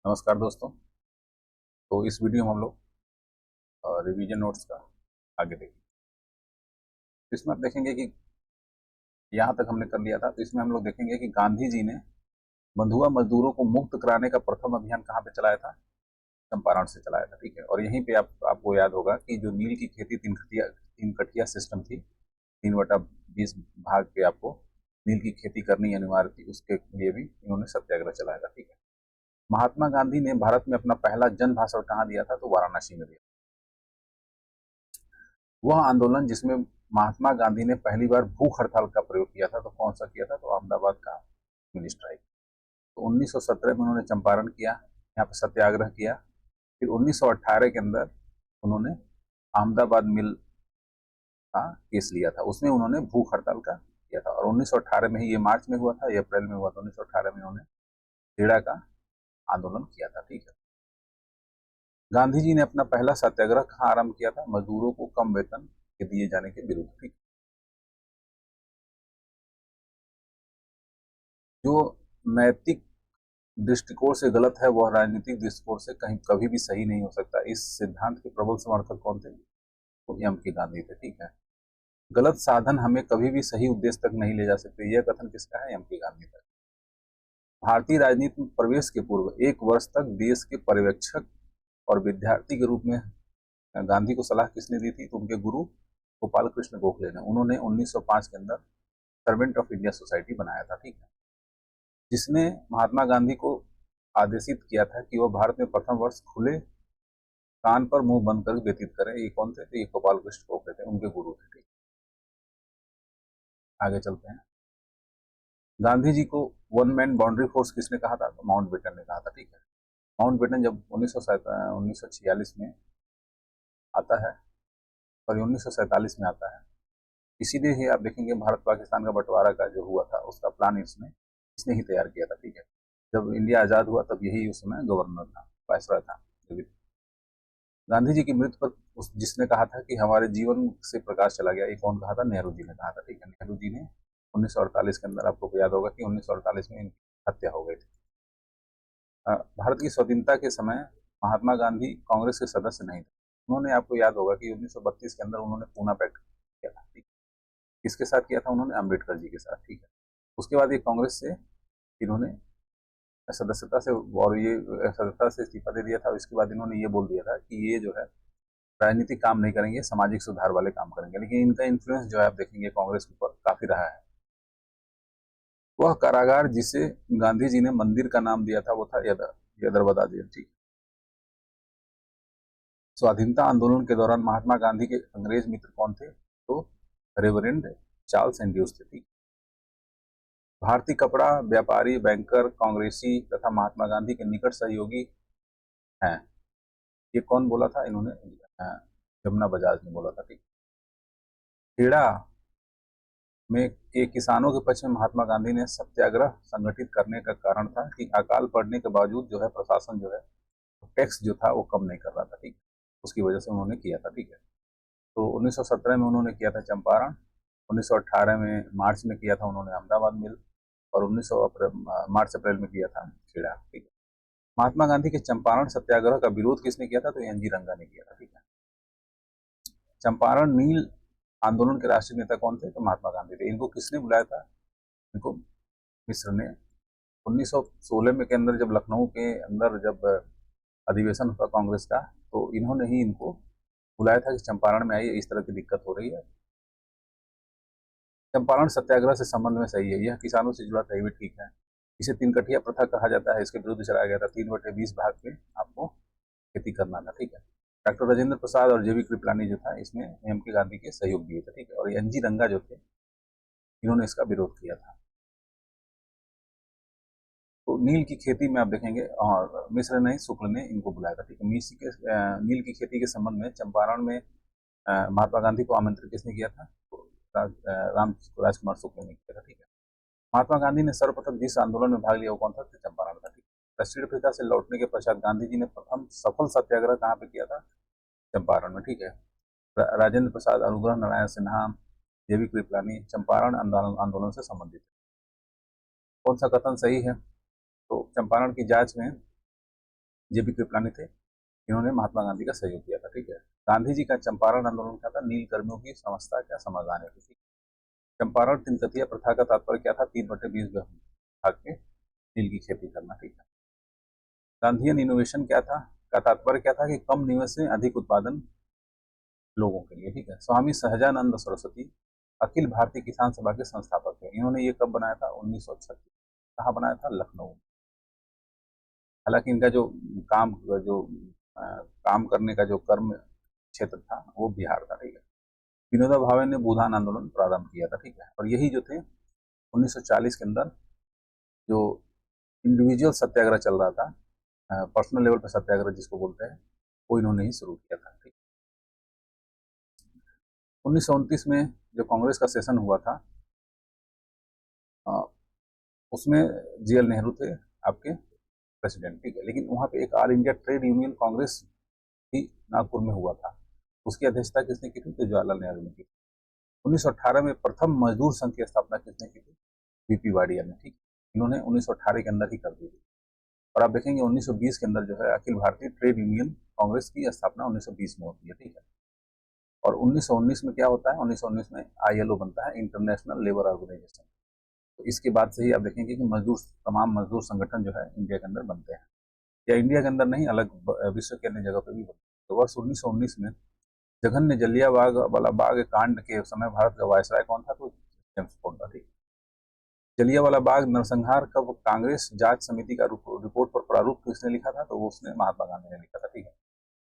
नमस्कार दोस्तों। तो इस वीडियो में हम लोग रिवीजन नोट्स का आगे देखेंगे। तो इसमें आप देखेंगे कि यहाँ तक हमने कर लिया था। तो इसमें हम लोग देखेंगे कि गांधी जी ने बंधुआ मजदूरों को मुक्त कराने का प्रथम अभियान कहाँ पे चलाया था? चंपारण से चलाया था। ठीक है। और यहीं पे आपको याद होगा कि जो नील की खेती तीन कटिया सिस्टम थी, 3/20 भाग पे आपको नील की खेती करनी अनिवार्य थी, उसके लिए भी इन्होंने सत्याग्रह चलाया था। ठीक है। महात्मा गांधी ने भारत में अपना पहला जन भाषण कहाँ दिया था? तो वाराणसी में दिया। वह आंदोलन जिसमें महात्मा गांधी ने पहली बार भूख हड़ताल का प्रयोग किया था, तो कौन सा किया था? तो अहमदाबाद का मिल स्ट्राइक। तो 1917 में उन्होंने चंपारण किया, यहाँ पर सत्याग्रह किया। फिर 1918 के अंदर उन्होंने अहमदाबाद मिल का केस लिया था, उसमें उन्होंने भूख हड़ताल का किया था। और 1918 में ही, ये मार्च में हुआ था, ये अप्रैल में हुआ था, 1918 में उन्होंने खेड़ा का आंदोलन किया था। ठीक है। गांधी जी ने अपना पहला सत्याग्रह कहाँ आरंभ किया था? मजदूरों को कम वेतन के दिए जाने के विरुद्ध। ठीक। जो नैतिक दृष्टिकोण से गलत है वह राजनीतिक दृष्टिकोण से कहीं कभी भी सही नहीं हो सकता। इस सिद्धांत के प्रबल समर्थक कौन थे? तो एम के गांधी थे। ठीक है। गलत साधन हमें कभी भी सही उद्देश्य तक नहीं ले जा सकते, यह कथन किसका है? एम के गांधी का। भारतीय राजनीति में प्रवेश के पूर्व 1 वर्ष तक देश के पर्यवेक्षक और विद्यार्थी के रूप में गांधी को सलाह किसने दी थी? तो उनके गुरु गोपाल कृष्ण गोखले ने। उन्होंने 1905 के अंदर सर्वेंट ऑफ इंडिया सोसाइटी बनाया था। ठीक है। जिसने महात्मा गांधी को आदेशित किया था कि वह भारत में प्रथम वर्ष खुले कान पर मुंह बंद कर व्यतीत करें। ये कौन थे? तो ये गोपाल कृष्ण गोखले थे, उनके गुरु थे। ठीक। आगे चलते हैं। गांधी जी को वन मैन बाउंड्री फोर्स किसने कहा था? तो माउंट बेटन ने कहा था। ठीक है। माउंट बेटन जब 1946 में आता है, और 1947 में आता है, इसीलिए ही आप देखेंगे भारत पाकिस्तान का बंटवारा का जो हुआ था उसका प्लान इसने ही तैयार किया था। ठीक है। जब इंडिया आजाद हुआ तब यही उस समय गवर्नर था, वायसराय था। गांधी जी की मृत्यु पर जिसने कहा था कि हमारे जीवन से प्रकाश चला गया, ये कौन कहा था? नेहरू जी ने कहा था। ठीक है। नेहरू जी ने 1948 के अंदर, आपको याद होगा कि 1948 में इनकी हत्या हो गई थी। भारत की स्वतंत्रता के समय महात्मा गांधी कांग्रेस के सदस्य नहीं थे। उन्होंने, आपको याद होगा कि 1932 के अंदर उन्होंने पूना पैक्ट किया था। ठीक। किसके साथ किया था? उन्होंने अम्बेडकर जी के साथ। ठीक है। उसके बाद ये कांग्रेस से इन्होंने सदस्यता से, और ये सदस्यता से इस्तीफा दे दिया था। और इसके बाद इन्होंने ये बोल दिया था कि ये जो है राजनीतिक काम नहीं करेंगे, सामाजिक सुधार वाले काम करेंगे। लेकिन इनका इन्फ्लुएंस जो है आप देखेंगे कांग्रेस के ऊपर काफी रहा है। वह कारागार जिसे गांधी जी ने मंदिर का नाम दिया था वो था यदरबदा जेल। ठीक। स्वाधीनता आंदोलन के दौरान महात्मा गांधी के अंग्रेज मित्र कौन थे? तो रेवरेंड चार्ल्स एंड्रूज थे। ठीक। भारतीय कपड़ा व्यापारी, बैंकर, कांग्रेसी तथा महात्मा गांधी के निकट सहयोगी हैं, ये कौन बोला था? इन्होंने जमुना बजाज ने बोला था। ठीक। खेड़ा में के किसानों के पक्ष में महात्मा गांधी ने सत्याग्रह संगठित करने का कारण था कि अकाल पड़ने के बावजूद जो है प्रशासन जो है टैक्स जो था वो कम नहीं कर रहा था। ठीक। उसकी वजह से उन्होंने किया था। ठीक है। तो 1917 में उन्होंने किया था चंपारण, 1918 में मार्च में किया था उन्होंने अहमदाबाद मिल, और 1900 मार्च अप्रैल में किया था खेड़ा। ठीक है। महात्मा गांधी के चंपारण सत्याग्रह का विरोध किसने किया था? तो एन जी रंगा ने किया था। ठीक है। चंपारण नील आंदोलन के राष्ट्रीय नेता कौन थे? तो महात्मा गांधी थे। इनको किसने बुलाया था? इनको मिस्र ने 1916 में के अंदर, जब लखनऊ के अंदर जब अधिवेशन हुआ कांग्रेस का, तो इन्होंने ही इनको बुलाया था कि चंपारण में आइए, इस तरह की दिक्कत हो रही है। चंपारण सत्याग्रह से संबंध में सही है, यह किसानों से जुड़ा था, ये भी ठीक है। इसे तीन कटिया प्रथा कहा जाता है, इसके विरुद्ध चलाया गया था। 3/20 भाग में आपको खेती करना था। ठीक है। डॉक्टर राजेंद्र प्रसाद और जेबी कृपलानी जो था, इसमें एम के गांधी के सहयोग दिए थे। ठीक है। और एन जी रंगा जो थे, इन्होंने इसका विरोध किया था। तो नील की खेती में आप देखेंगे, और मिश्र ने, शुक्ल ने इनको बुलाया था। ठीक है। नील की खेती के संबंध में चंपारण में महात्मा गांधी को आमंत्रित किसने किया था? तो राम राजकुमार शुक्ल ने किया था। ठीक है। महात्मा गांधी ने सर्वप्रथम जिस आंदोलन में भाग लिया वो कौन था? तो चंपारण का। ठीक। दक्षिण अफ्रीका से लौटने के पश्चात गांधी जी ने प्रथम सफल सत्याग्रह कहाँ पे किया था? चंपारण में। ठीक है। राजेंद्र प्रसाद, अनुग्रह नारायण सिन्हा, जेबी कृपलानी चंपारण आंदोलन से संबंधित है। कौन सा कथन सही है? तो चंपारण की जांच में जेबी कृपलानी थे, इन्होंने महात्मा गांधी का सहयोग किया था। ठीक है। गांधी जी का चंपारण आंदोलन क्या था? नील कर्मियों की समस्या क्या समाधान है। चंपारण तिनकतिया प्रथा का तात्पर्य क्या था? 3/20 भाग में नील की खेती करना। ठीक है। गांधीयन इनोवेशन क्या था? का तात्पर्य क्या था? कि कम निवेश में अधिक उत्पादन लोगों के लिए। ठीक है। स्वामी सहजानंद सरस्वती अखिल भारतीय किसान सभा के संस्थापक है। इन्होंने ये कब बनाया था? 1936। कहाँ बनाया था? लखनऊ। हालांकि इनका जो काम जो काम करने का जो कर्म क्षेत्र था वो बिहार था। ठीक है। विनोबा भावे ने भूदान आंदोलन प्रारंभ किया था। ठीक है। और यही जो थे 1940 के अंदर जो इंडिविजुअल सत्याग्रह चल रहा था, पर्सनल लेवल पर सत्याग्रह जिसको बोलते हैं, वो इन्होंने ही शुरू किया था। ठीक। 1929 में जो कांग्रेस का सेशन हुआ था, उसमें जीएल नेहरू थे आपके प्रेसिडेंट। ठीक है। लेकिन वहाँ पे एक all India trade union Congress भी नागपुर में हुआ था। उसकी अध्यक्षता किसने की थी? तो जवाहरलाल नेहरू ने की। 1918 में प्रथम मजदूर संघ की स्थापना किसने की थी? बीपी वाडिया ने। ठीक। इन्होंने 1918 के अंदर ही कर दी थी। और आप देखेंगे 1920 के अंदर जो है अखिल भारतीय ट्रेड यूनियन कांग्रेस की स्थापना 1920 में होती है। ठीक है। और 1919 में क्या होता है? 1919 में आईएलओ बनता है, इंटरनेशनल लेबर ऑर्गेनाइजेशन। तो इसके बाद से ही आप देखेंगे कि तमाम मजदूर संगठन जो है इंडिया के अंदर बनते हैं, या इंडिया के अंदर नहीं, अलग विश्व के अन्य जगह पर भी बनते हैं। तो वर्ष 1919 में जघन्य जलियांवाला वाला बाग कांड के समय भारत का वायसराय कौन था? तो जेम्स बॉन्ड था। ठीक। जलियांवाला बाग नरसंहार का कांग्रेस जांच समिति का रिपोर्ट पर प्रारूप किसने लिखा था? तो वो उसने महात्मा गांधी ने लिखा था। ठीक है।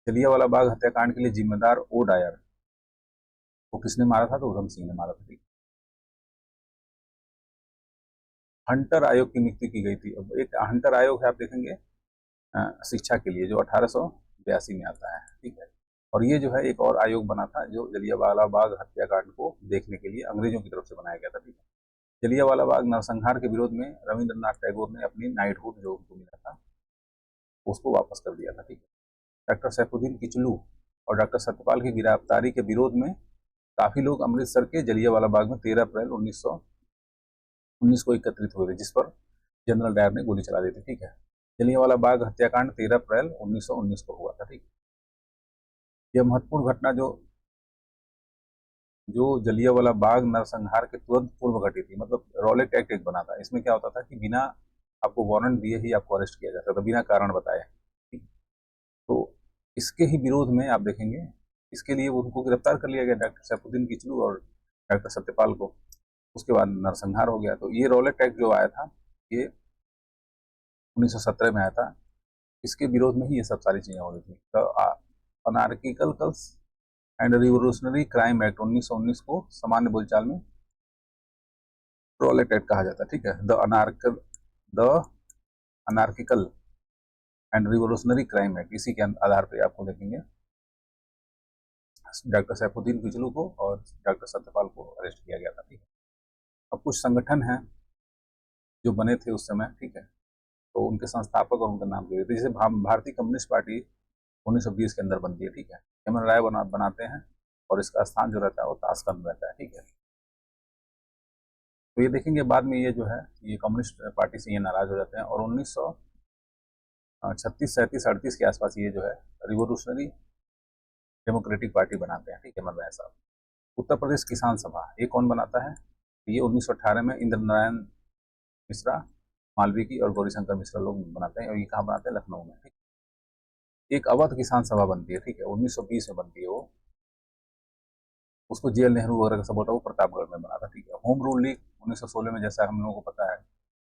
जलियांवाला बाग हत्याकांड के लिए जिम्मेदार ओ डायर को किसने मारा था? तो उधम सिंह ने मारा था। ठीक। हंटर आयोग की नियुक्ति की गई थी। अब एक हंटर आयोग है, आप देखेंगे शिक्षा के लिए, जो 1882 में आता है। ठीक है। और ये जो है एक और आयोग बना था जो जलियांवाला बाग हत्याकांड को देखने के लिए अंग्रेजों की तरफ से बनाया गया था। ठीक है। जलियांवाला बाग नरसंहार के विरोध में रविंद्रनाथ टैगोर ने अपनी नाइटहुड जो उनको मिला था उसको वापस कर दिया था। ठीक है। डॉक्टर सैफुद्दीन किचलू और डॉक्टर सत्यपाल की गिरफ्तारी के विरोध में काफी लोग अमृतसर के जलियांवाला बाग में 13 अप्रैल 1919 को एकत्रित हुए थे, जिस पर जनरल डायर ने गोली चला दी थी। ठीक है। जलियांवाला बाग हत्याकांड 13 अप्रैल 1919 को हुआ था। ठीक। यह महत्वपूर्ण घटना जो जो जलियांवाला बाग नरसंहार के तुरंत पूर्व घटी थी, मतलब रॉलेट एक्ट एक बना था। इसमें क्या होता था कि बिना आपको वारंट दिए ही आपको अरेस्ट किया जाता था, बिना कारण बताए। ठीक। तो इसके ही विरोध में आप देखेंगे, इसके लिए उनको गिरफ्तार कर लिया गया, डॉक्टर सैफुद्दीन किचलू और डॉक्टर सत्यपाल को। उसके बाद नरसंहार हो गया। तो ये रॉलेट एक्ट जो आया था ये 1917 में आया था। इसके विरोध में ही ये सब सारी चीजें हो रही थी। तो anarchical and revolutionary crime act 1919 को सामान्य बोलचाल में रॉलेट एक्ट कहा जाता है। ठीक है। The anarchical and revolutionary crime act, इसी के आधार पर आपको देखेंगे डॉक्टर सैफुद्दीन किचलू को और डॉक्टर सत्यपाल को अरेस्ट किया गया था। ठीक है। अब कुछ संगठन हैं जो बने थे उस समय। ठीक है। तो उनके संस्थापक और उनका नाम दिए थे। जैसे भारतीय कम्युनिस्ट पार्टी 1920 के अंदर बनती है। ठीक है। एमएन राय बनाते हैं और इसका स्थान जो रहता है वो ताशकंद रहता है। ठीक है। तो ये देखेंगे बाद में ये जो है ये कम्युनिस्ट पार्टी से ये नाराज हो जाते हैं और 1936, 37, 38 के आसपास ये जो है रिवोल्यूशनरी डेमोक्रेटिक पार्टी बनाते हैं। ठीक है। एमएन राय साहब। उत्तर प्रदेश किसान सभा ये कौन बनाता है? ये 1918 में इंद्र नारायण मिश्रा, मालवीय और गौरीशंकर मिश्रा लोग बनाते हैं। और ये कहाँ बनाते हैं? लखनऊ में। ठीक। एक अवध किसान सभा बनती है। ठीक है। 1920 में बनती है वो। उसको जेएल नेहरू वगैरह का सपोर्ट है, वो प्रतापगढ़ में बना था। ठीक है। होम रूल लीग 1916 में, जैसा हम लोगों को पता है,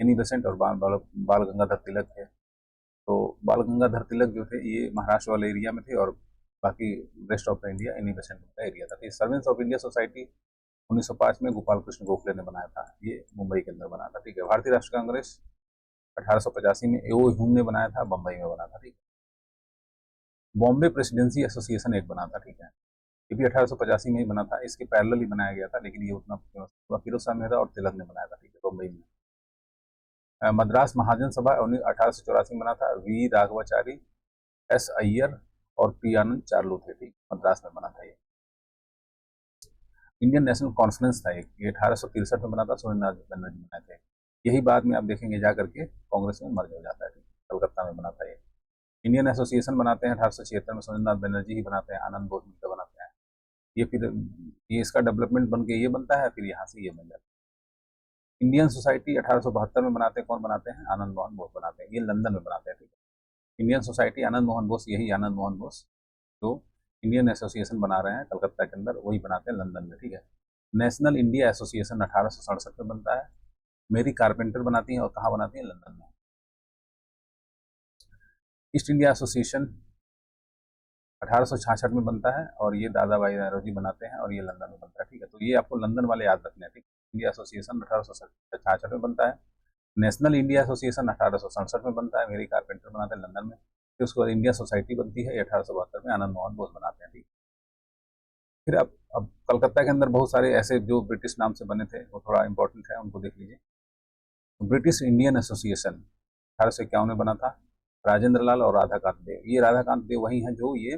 एनी बेसेंट और बाल गंगाधर तिलक थे। तो बाल गंगाधर तिलक जो थे ये महाराष्ट्र वाले एरिया में थे और बाकी rest of the India Annie Besant का एरिया था। ये सर्वेंट्स ऑफ इंडिया सोसाइटी 1905 में गोपाल कृष्ण गोखले ने बनाया था, ये मुंबई के अंदर बना था। ठीक है। भारतीय राष्ट्र कांग्रेस 1885 में एओ ह्यूम ने बनाया था, बम्बई में बना था। ठीक है। बॉम्बे प्रेसिडेंसी एसोसिएशन एक बना था। ठीक है। ये भी 1885 में ही बना था, इसके पैरेलल ही बनाया गया था, लेकिन ये उतना फिरोज शाह मेहरा और तिलक ने बनाया था। ठीक है। बम्बई में मद्रास महाजन सभा 1884 में बना था, वी राघवाचारी, एस अय्यर और पी आनंद चार्लो थे। ठीक। मद्रास में बना था ये। इंडियन नेशनल कॉन्फ्रेंस था एक, ये 1863 में बना था, सुरेंद्रनाथ बनर्जी बनाए थे। यही बाद में आप देखेंगे जा करके कांग्रेस में मर्ज हो जाता है। कलकत्ता में बना था ये। इंडियन एसोसिएशन बनाते हैं 1876 में, सुरेंद्रनाथ बनर्जी ही बनाते हैं, आनंद बोस मित्तल बनाते हैं। ये फिर ये इसका डेवलपमेंट बन के ये बनता है, फिर यहाँ से ये बन जाता है। इंडियन सोसाइटी 1872 में बनाते हैं, कौन बनाते हैं? आनंद मोहन बोस बनाते हैं, ये लंदन में बनाते हैं, ठीक है। इंडियन सोसाइटी आनंद मोहन बोस, यही आनंद मोहन बोस जो इंडियन एसोसिएशन बना रहे हैं कलकत्ता के अंदर, वही बनाते हैं लंदन में, ठीक है। नेशनल इंडिया एसोसिएशन 1867 में बनता है, मेरी कारपेंटर बनाती है, और कहाँ बनाती है? लंदन में। ईस्ट इंडिया एसोसिएशन 1866 में बनता है, और ये दादा भाई नौरोजी बनाते हैं, और ये लंदन में बनता है, ठीक है। तो ये आपको लंदन वाले याद रखने हैं, ठीक है। इंडिया एसोसिएशन 1866 में बनता है, नेशनल इंडिया एसोसिएशन 1867 में बनता है, मेरी कारपेंटर बनाते हैं लंदन में। फिर उसके बाद इंडिया सोसाइटी बनती है 1872 में, आनंद मोहन बोस बनाते हैं, ठीक। फिर अब कलकत्ता के अंदर बहुत सारे ऐसे जो ब्रिटिश नाम से बने थे, वो थोड़ा इंपॉर्टेंट है, उनको देख लीजिए। ब्रिटिश इंडियन एसोसिएशन 1851 में बना था, राजेंद्र लाल और राधाकांत देव। ये राधाकांत देव वही हैं जो ये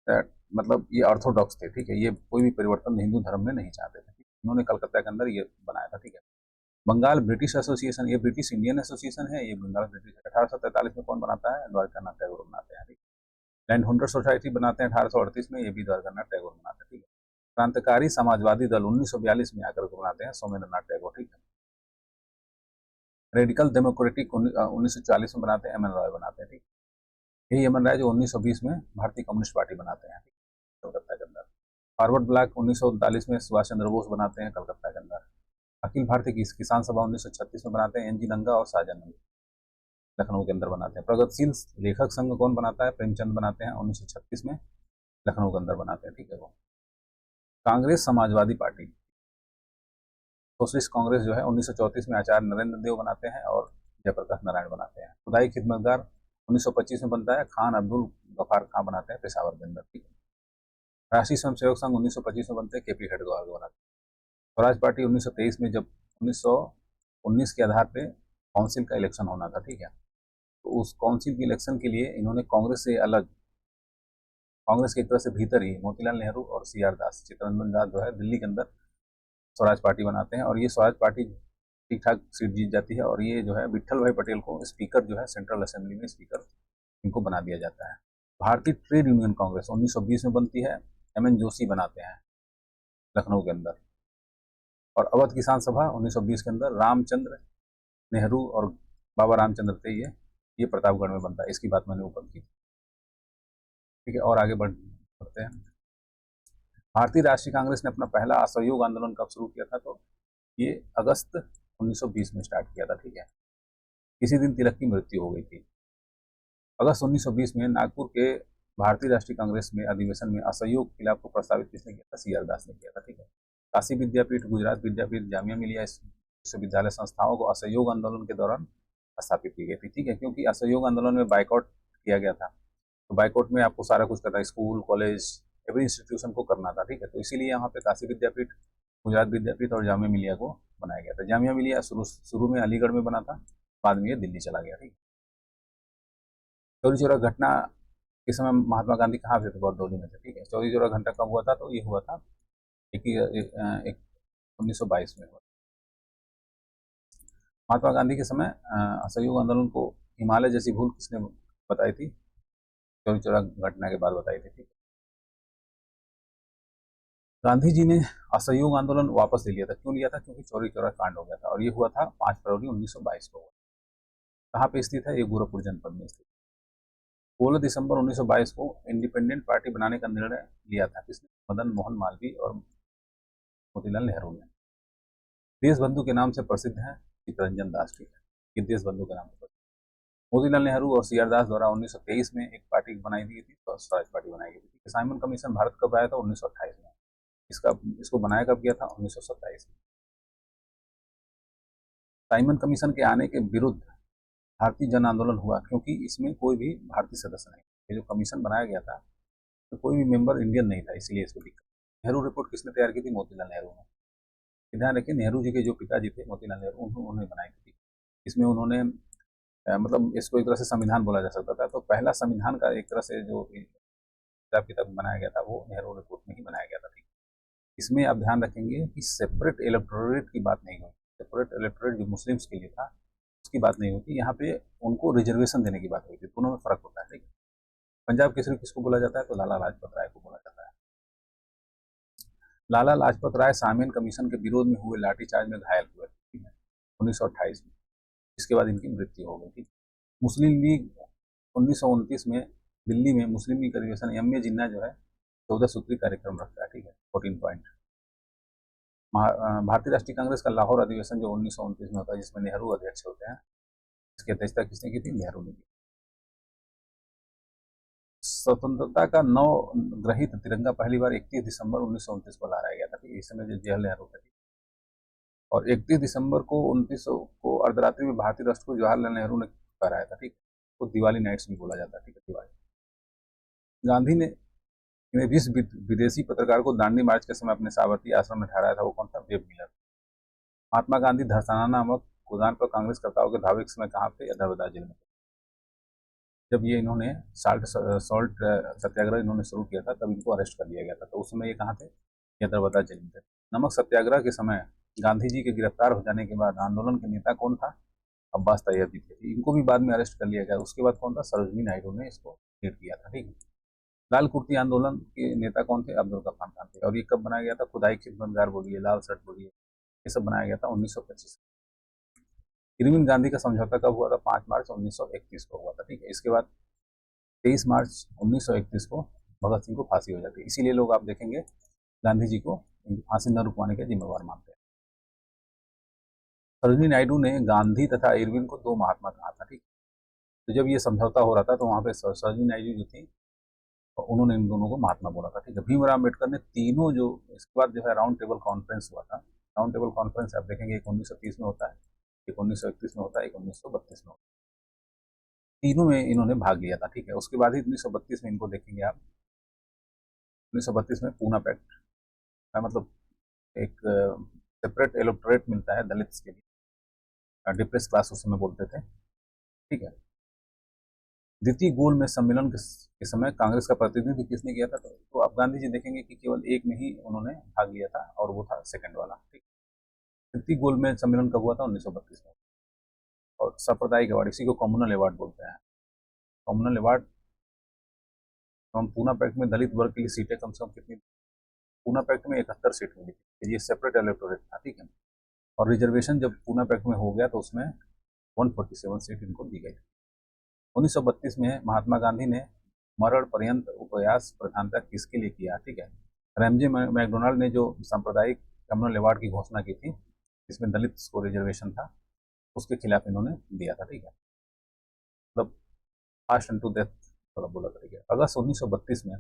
मतलब ये ऑर्थोडॉक्स थे, ठीक है। ये कोई भी परिवर्तन हिंदू धर्म में नहीं चाहते थे, इन्होंने कलकत्ता के अंदर ये बनाया था, ठीक है। बंगाल ब्रिटिश एसोसिएशन, ये ब्रिटिश इंडियन एसोसिएशन है, ये बंगाल ब्रिटिश 1843 में कौन बनाता है? द्वारकानाथ टैगोर बनाते हैं, ठीक है। लैंड होल्डर सोसाइटी बनाते हैं 1838 में, ये भी द्वारकानाथ टैगोर बनाते हैं, ठीक है। क्रांतिकारी समाजवादी दल 1942 में आकर के बनाते हैं सोमेंद्रनाथ टैगोर, ठीक है। रेडिकल डेमोक्रेटिक 1940 में बनाते हैं, एम एन रॉय बनाते हैं, ठीक है। यही एम एन रॉय जो 1920 में भारतीय कम्युनिस्ट पार्टी बनाते हैं, कलकत्ता के अंदर। फॉरवर्ड ब्लॉक 1939 में सुभाष चंद्र बोस बनाते हैं कलकत्ता के अंदर। अखिल भारतीय किसान सभा 1936 में बनाते हैं, एन जी नंगा और साजन लखनऊ के अंदर बनाते हैं। प्रगतिशील लेखक संघ कौन बनाता है? प्रेमचंद बनाते हैं, 1936 में लखनऊ के अंदर बनाते हैं, ठीक है। वो कांग्रेस समाजवादी पार्टी, सोशलिस्ट कांग्रेस जो है 1934 में आचार्य नरेंद्र देव बनाते हैं, और जयप्रकाश नारायण बनाते हैं। खुदाई खिदमतगार 1925 में बनता है, खान अब्दुल गफार खां बनाते हैं पेशावर के अंदर, ठीक है। राष्ट्रीय स्वयंसेवक संघ 1925 में बनते हैं, के पी खडगवाल बनाते हैं। स्वराज पार्टी 1923 में, जब 1919 के आधार पे काउंसिल का इलेक्शन होना था, ठीक है, तो उस काउंसिल के इलेक्शन के लिए इन्होंने कांग्रेस से अलग, कांग्रेस की एक तरह से भीतर ही मोतीलाल नेहरू और सी आर दास, चित्तरंजन दास जो है दिल्ली के अंदर स्वराज पार्टी बनाते हैं, और ये स्वराज पार्टी ठीक ठाक सीट जीत जाती है, और ये जो है विट्ठल भाई पटेल को स्पीकर जो है सेंट्रल असेंबली में स्पीकर इनको बना दिया जाता है। भारतीय ट्रेड यूनियन कांग्रेस 1920 में बनती है, एम एन जोशी बनाते हैं लखनऊ के अंदर। और अवध किसान सभा 1920 के अंदर रामचंद्र नेहरू और बाबा रामचंद्र थे, ये प्रतापगढ़ में बनता है, इसकी बात मैंने ऊपर की, ठीक है। और आगे बढ़ते हैं। भारतीय राष्ट्रीय कांग्रेस ने अपना पहला असहयोग आंदोलन कब शुरू किया था? तो ये अगस्त 1920 में स्टार्ट किया था, ठीक है। इसी दिन तिलक की मृत्यु हो गई थी। अगस्त 1920 में नागपुर के भारतीय राष्ट्रीय कांग्रेस में अधिवेशन में असहयोग खिलाफ को प्रस्तावित किसने किया था? सी आर दास ने किया था, ठीक है। काशी विद्यापीठ, गुजरात विद्यापीठ, जामिया मिलिया विश्वविद्यालय संस्थाओं को असहयोग आंदोलन के दौरान स्थापित की गई थी, ठीक है। क्योंकि असहयोग आंदोलन में बाइकआउट किया गया था, तो बाइकआउट में आपको सारा कुछ करना, स्कूल कॉलेज एवरी इंस्टीट्यूशन को करना था, ठीक है। तो इसीलिए यहाँ पे काशी विद्यापीठ, गुजरात विद्यापीठ और जामिया मिलिया को बनाया गया था। जामिया मिलिया शुरू में अलीगढ़ में बना था, बाद में ये दिल्ली चला गया, ठीक। चौरी चौरा घटना के समय महात्मा गांधी कहाँ थे? तो बरदौली में थे, ठीक है। चौरी चौरा घटना कब हुआ था? तो ये हुआ था 1922 में हुआ। महात्मा गांधी के समय असहयोग आंदोलन को हिमालय जैसी भूल किसने बताई थी? चौरी चौरा घटना के बाद बताई थी, ठीक। गांधी जी ने असहयोग आंदोलन वापस ले लिया था, क्यों लिया था? क्योंकि चौरी चौरा कांड हो गया था, और ये हुआ था 5 फरवरी 1922 को हुआ। कहाँ पे स्थित है? ये गोरखपुर जनपद में स्थित। 16 दिसंबर 1922 को इंडिपेंडेंट पार्टी बनाने का निर्णय लिया था किसने? मदन मोहन मालवीय और मोतीलाल नेहरू ने। देशबंधु के नाम से प्रसिद्ध है चित्तरंजन दास, ठीक है। ये देशबंधु के नाम से प्रसिद्ध। मोतीलाल नेहरू और सी आर दास द्वारा 1923 में एक पार्टी बनाई गई थी, तो स्वराज पार्टी बनाई गई थी। साइमन कमीशन भारत कब आया था? 1928 में। इसको बनाया कब गया था? 1927 में। साइमन कमीशन के आने के विरुद्ध भारतीय जन आंदोलन हुआ, क्योंकि इसमें कोई भी भारतीय सदस्य नहीं। ये जो कमीशन बनाया गया था, तो कोई भी मेंबर इंडियन नहीं था, इसलिए इसको दिक्कत। नेहरू रिपोर्ट किसने तैयार की थी? मोतीलाल नेहरू ने। ध्यान रखिए, नेहरू जी के जो पिताजी थे मोतीलाल नेहरू, उन्होंने बनाई थी। इसमें उन्होंने मतलब इसको एक तरह से संविधान बोला जा सकता था। तो पहला संविधान का एक तरह से जो हिसाब किताब बनाया गया था, वो नेहरू रिपोर्ट में ही बनाया गया था, ठीक। इसमें आप ध्यान रखेंगे कि सेपरेट इलेक्टोरेट की बात नहीं हुई। सेपरेट इलेक्टोरेट जो मुस्लिम्स के लिए था, उसकी बात नहीं होती, यहाँ पे उनको रिजर्वेशन देने की बात होती है। दोनों में फर्क होता है, ठीक है। पंजाब केसरी किसको बोला जाता है, तो लाला लाजपत राय को बोला जाता है। लाला लाजपत राय सामेन कमीशन के विरोध में हुए लाठीचार्ज में घायल हुए, ठीक है, 1928 में। इसके बाद इनकी मृत्यु हो गई, ठीक। मुस्लिम लीग 1929 में दिल्ली में मुस्लिम लीग अधिवेशन एम ए जिन्ना जो है 14 सूत्री कार्यक्रम रखता है, ठीक है, 14 पॉइंट। भारतीय राष्ट्रीय कांग्रेस का लाहौर अधिवेशन जो 1929 में होता है, जिसमें नेहरू अध्यक्ष होते हैं, इसकी अध्यक्षता किसने की थी, नेहरू ने की। स्वतंत्रता का नव ग्रहित तिरंगा पहली बार 31 दिसंबर 1929 को लहराया गया था, ठीक है। इस समय जो जवाहरलाल नेहरू थे, और 31 दिसंबर को 1900 को अर्धरात्रि में भारतीय राष्ट्र को जवाहरलाल नेहरू ने फहराया था, ठीक है। तो दिवाली नाइट्स भी बोला जाता है, ठीक है, दिवाली। गांधी ने जिस विदेशी पत्रकार को दांडी मार्च के समय अपने साबरमती आश्रम में ठहराया था, वो कौन था, वेब मिलर। महात्मा गांधी धरसाना नामक गोदान पर कांग्रेस कर्ताओं के धावे के समय कहाँ थे, नर्मदा जेल में। जब ये इन्होंने सॉल्ट सत्याग्रह इन्होंने शुरू किया था, तब इनको अरेस्ट कर लिया गया था। तो उस समय ये कहाँ थे, नर्मदा जेल में थे। नमक सत्याग्रह के समय गांधी जी के गिरफ्तार हो जाने के बाद आंदोलन के नेता कौन था, अब्बास तैयबी थे। इनको भी बाद में अरेस्ट कर लिया गया। उसके बाद कौन था, सरोजनी नायडू ने इसको लीड किया था, ठीक है। लाल कुर्ती आंदोलन के नेता कौन थे, अब्दुल कलाम खान थे। और ये कब बनाया गया था, खुदाई खिदमतगार बोलिए, लाल शर्ट बोलिए, ये सब बनाया गया था 1925। इरविन गांधी का समझौता कब हुआ था, 5 मार्च 1931 को हुआ था, ठीक है। इसके बाद 23 मार्च 1931 को भगत सिंह को फांसी हो जाती है। इसीलिए लोग आप देखेंगे गांधी जी को फांसी न रुकवाने के जिम्मेवार मानते हैं। सरोजिनी नायडू ने गांधी तथा इरविन को दो महात्मा कहा था, ठीक। तो जब ये समझौता हो रहा था तो वहाँ पे सरोजिनी नायडू जो थी, तो उन्होंने इन दोनों को महात्मा बोला था, ठीक है। भीमराव अम्बेडकर ने तीनों जो, इसके बाद जो है राउंड टेबल कॉन्फ्रेंस हुआ था। राउंड टेबल कॉन्फ्रेंस आप देखेंगे एक 1930 में होता है, एक 1931 में होता है, एक 1932 में होता है। तीनों में इन्होंने भाग लिया था, ठीक है। उसके बाद ही 1932 में इनको देखेंगे आप, 1932 में पूना पैक्ट का मतलब एक सेपरेट इलेक्टोरेट मिलता है दलित के लिए, डिप्रेस क्लास उस समय बोलते थे, ठीक है। द्वितीय गोलमेज सम्मेलन के समय कांग्रेस का प्रतिनिधित्व किसने किया था, तो आप गांधी जी देखेंगे कि केवल एक में ही उन्होंने भाग लिया था, और वो था सेकंड वाला, ठीक। तृतीय गोलमेज सम्मेलन कब हुआ था, 1932 में। और सांप्रदायिक अवार्ड, इसी को कम्युनल अवार्ड बोलते हैं। कम्युनल अवार्ड, तो हम पूना पैक्ट में दलित वर्ग के लिए सीटें कम से कम कितनी, पूना पैक्ट में 71 सीट मिली थी, ये सेपरेट इलेक्टोरेट था, ठीक है। और रिजर्वेशन जब पूना पैक्ट में हो गया तो उसमें 147 सीट इनको दी गई। 1932 में महात्मा गांधी ने मरण पर्यंत उपयास प्रधानता किसके लिए किया, ठीक है। रैमजे मैकडोनाल्ड ने जो सांप्रदायिक कम्युनल अवार्ड की घोषणा की थी, जिसमें दलित को रिजर्वेशन था, उसके खिलाफ इन्होंने दिया था, ठीक है। मतलब फास्ट एंड टू डेथ मतलब बोला था, ठीक है। अगस्त 1932 में